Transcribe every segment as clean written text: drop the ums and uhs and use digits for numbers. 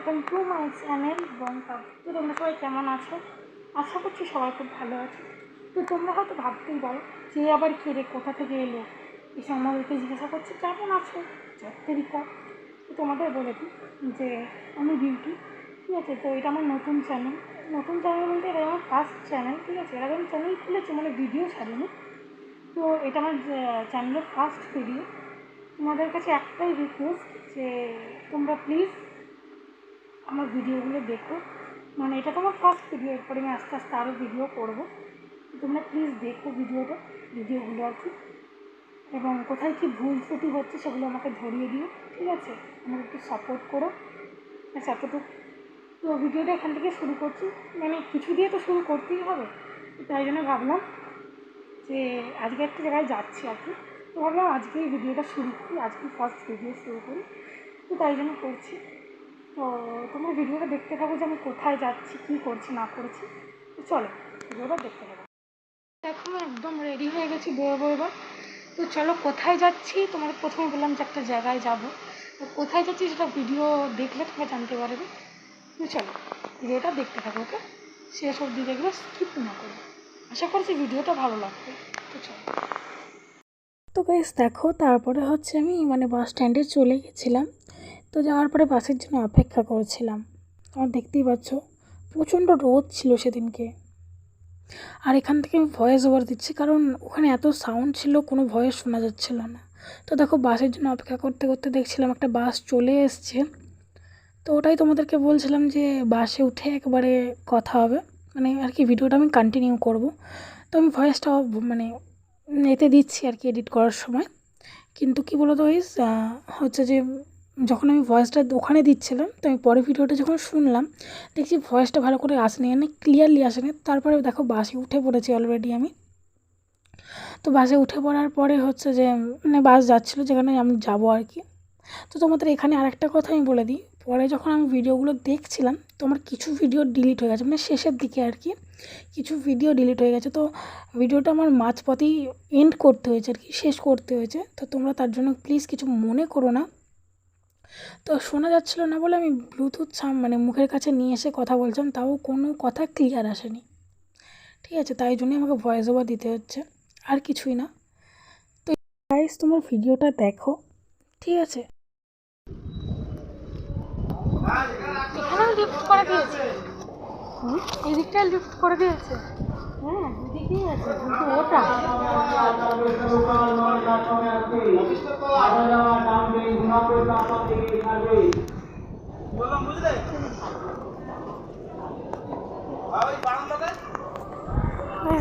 Welcome to my channel Bonka. তো তোমরা সবাই কেমন আছো? আশা করছি সবাই খুব ভালো আছে। তো তোমরা হয়তো ভাবতেই পারো যে আবার কে রে, কোথা থেকে এলো, এসে আমাদেরকে জিজ্ঞাসা করছে কেমন আছো, চত্বরিকা। তো তোমাদের বলে দিই যে আমি বিউটি, ঠিক আছে। তো এটা আমার নতুন চ্যানেল বলতে এটা আমার ফার্স্ট চ্যানেল, ঠিক আছে। এর আগে আমি চ্যানেল খুলেছি, মানে ভিডিও ছাড়িনি। তো এটা আমার চ্যানেলের ফার্স্ট ভিডিও। তোমাদের কাছে একটাই রিকোয়েস্ট যে তোমরা প্লিজ আমার ভিডিওগুলো দেখো, মানে এটা তো আমার ফার্স্ট ভিডিও, এরপরে আমি আস্তে আস্তে আরও ভিডিও করবো। তোমরা প্লিজ দেখো ভিডিওগুলো আর কি, এবং কোথায় কী ভুল ত্রুটি হচ্ছে সেগুলো আমাকে ধরিয়ে দিও, ঠিক আছে। আমাকে একটু সাপোর্ট করো, আচ্ছা এতটুকু। তো ভিডিওটা এখান থেকে শুরু করছি, মানে কিছু দিয়ে তো শুরু করতেই হবে। তাই জন্য ভাবলাম যে আজকে একটা জায়গায় যাচ্ছি আর কি, তো ভাবলাম আজকেই ভিডিওটা শুরু করি, আজকে ফার্স্ট ভিডিও শুরু করি, তো তাই জন্য করছি। তো তোমরা ভিডিওটা দেখতে থাকো যে আমি কোথায় যাচ্ছি, কী করছি না করছি। তো চলো ভিডিওটা দেখতে থাকো। দেখো আমি একদম রেডি হয়ে গেছি বেরোবো এবার। তো চলো কোথায় যাচ্ছি, তোমাদের প্রথমে বললাম যে একটা জায়গায় যাব। তো কোথায় যাচ্ছি সেটা ভিডিও দেখলে তোমরা জানতে পারবে। তো চলো ভিডিওটা দেখতে থাকো, ওকে। শেষ অবধি দেখবে, স্কিপ না করো। আশা করছি ভিডিওটা ভালো লাগবে। তো চলো। তো গাইস দেখো, তারপরে হচ্ছে আমি মানে বাস স্ট্যান্ডে চলে গেছিলাম। তো যাওয়ার পরে বাসের জন্য অপেক্ষা করছিলাম। তোমার দেখতেই পাচ্ছ প্রচণ্ড রোদ ছিল সেদিনকে। আর এখান থেকে আমি ভয়েস ওভার দিচ্ছি কারণ ওখানে এত সাউন্ড ছিল, কোনো ভয়েস শোনা যাচ্ছিল না। তো দেখো বাসের জন্য অপেক্ষা করতে করতে দেখছিলাম একটা বাস চলে এসছে। তো ওটাই তোমাদেরকে বলছিলাম যে বাসে উঠে একবারে কথা হবে, মানে আর কি ভিডিওটা আমি কন্টিনিউ করব। তো আমি ভয়েসটা মানে এতে দিচ্ছি আর কি এডিট করার সময়। কিন্তু কী বলো তো গাইস, হচ্ছে যে যখন আমি ভয়েসটা ওখানে দিচ্ছিলাম, তো আমি পরে ভিডিওটা যখন শুনলাম দেখছি ভয়েসটা ভালো করে আসেনি, মানে ক্লিয়ারলি আসেনি। তারপরে দেখো বাসে উঠে পড়েছি অলরেডি আমি। তো বাসে উঠে পড়ার পরে হচ্ছে যে মানে বাস যাচ্ছিলো যেখানে আমি যাবো আর কি। তো তোমাদের এখানে আরেকটা কথা আমি বলে দিই, পরে যখন আমি ভিডিওগুলো দেখছিলাম তো আমার কিছু ভিডিও ডিলিট হয়ে গেছে, মানে শেষের দিকে আর কি কিছু ভিডিও ডিলিট হয়ে গেছে। তো ভিডিওটা আমার মাঝপথেই এন্ড করতে হয়েছে আর কি, শেষ করতে হয়েছে। তো তোমরা তার জন্য প্লিজ কিছু মনে করো না। তো শোনা যাচ্ছিলো না বলে আমি ব্লুটুথ মানে মুখের কাছে নিয়ে এসে কথা বলছিলাম, তাও কোনো কথা ক্লিয়ার আসেনি, ঠিক আছে। তাই জন্যই আমাকে ভয়েস ওভার দিতে হচ্ছে, আর কিছুই না। তো গাইস তোমার ভিডিওটা দেখো, ঠিক আছে। এখানেও লিফট করে দিয়েছে, এই দিকটায় লিফট করে দিয়েছে। হ্যাঁ দুদিকেই আছে, কিন্তু ওটা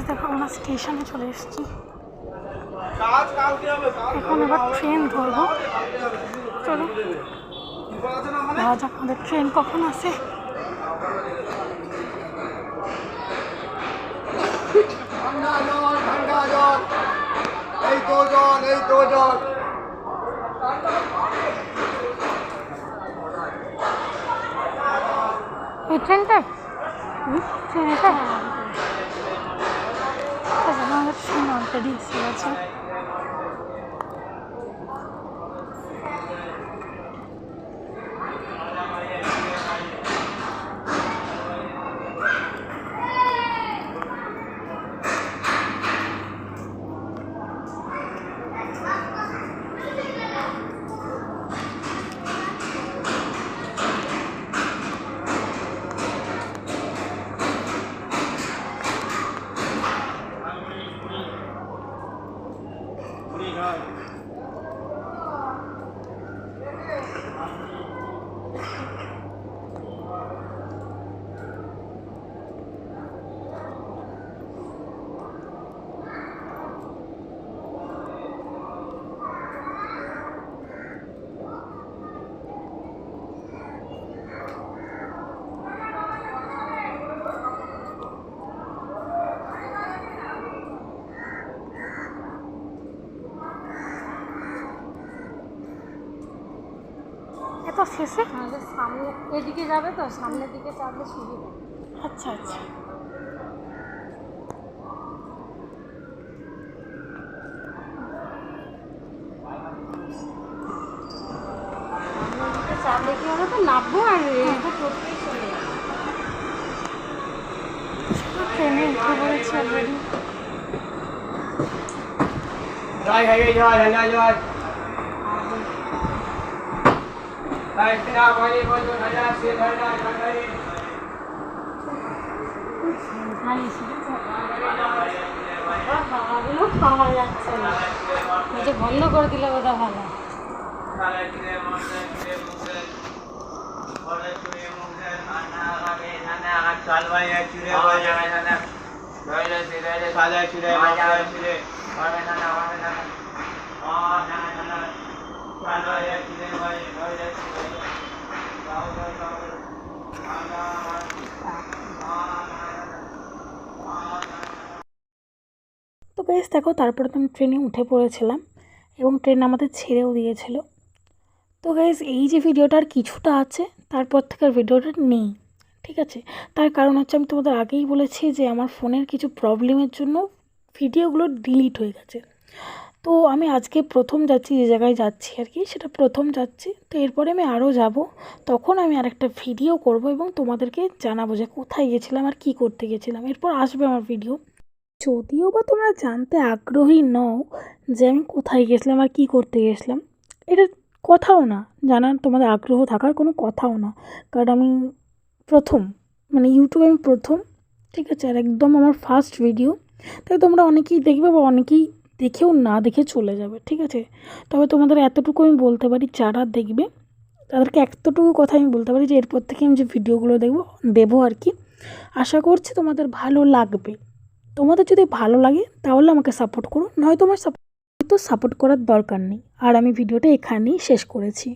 দেখো আমরা স্টেশনে চলে এসেছি। এখন এবার ট্রেন ধরবো, চলো দেখা যাক আমাদের ট্রেন কখন আসে। এই ট্রেনটা ট্রেনটা আমাদের ট্রেন অলরেডি এসে গেছে। তো শেষে আমাদের সামনে এদিকে যাবে, তো সামনের দিকে চাপলে সুবিধা। আচ্ছা আচ্ছা, সামনের দিকে চাপলে দেখি আমরা তো নামবো আর এটা টোটোই চলে যাবো। ট্রেনে উঠে পড়েছি অলরেডি। জয় হয়ে জয় জয় জয় তাইনা বলি বলি রাজা সে ধরনা ধরে খাওয়াগুলো খাওয়া যাচ্ছে না, ওই যে বন্ধ করে দিলে ওটা ভালো। তো গাইস দেখো, তারপরে তো আমি ট্রেনে উঠে পড়েছিলাম এবং ট্রেন আমাদের ছেড়েও দিয়েছিল। তো গাইস এই যে ভিডিওটার কিছুটা আছে, তারপর থেকে আর ভিডিওটা নেই, ঠিক আছে। তার কারণ হচ্ছে আমি তোমাদের আগেই বলেছি যে আমার ফোনের কিছু প্রবলেমের জন্য ভিডিওগুলো ডিলিট হয়ে গেছে। তো আমি আজকে প্রথম যাচ্ছি, যে জায়গায় যাচ্ছি আর কি সেটা প্রথম যাচ্ছি। তো এরপরে আমি আরও যাব, তখন আমি আরেকটা ভিডিও করব এবং তোমাদেরকে জানাবো যে কোথায় গেছিলাম আর কি করতে গেছিলাম। এরপর আসবে আমার ভিডিও। যদিও বা তোমরা জানতে আগ্রহী নও যে আমি কোথায় গেছিলাম আর কি করতে গেছিলাম, এটা কথাও না, জানার তোমাদের আগ্রহ থাকার কোনো কথাও না। কারণ আমি প্রথম, মানে ইউটিউবে আমি প্রথম, ঠিক আছে, আর একদম আমার ফার্স্ট ভিডিও। তাই তোমরা অনেকেই দেখবে বা অনেকেই দেখেও না দেখে চলে যাবে, ঠিক আছে। তবে তোমাদের এতটুকু আমি বলতে পারি, যারা দেখবে তাদেরকে এতটুকু কথা আমি বলতে পারি যে এরপর থেকে আমি যে ভিডিওগুলো দেবো আর কি, আশা করছি তোমাদের ভালো লাগবে। তোমাদের যদি ভালো লাগে তাহলে আমাকে সাপোর্ট করো, নয়তো আমার সাপোর্ট করার দরকার নেই। আর আমি ভিডিওটা এখানেই শেষ করেছি।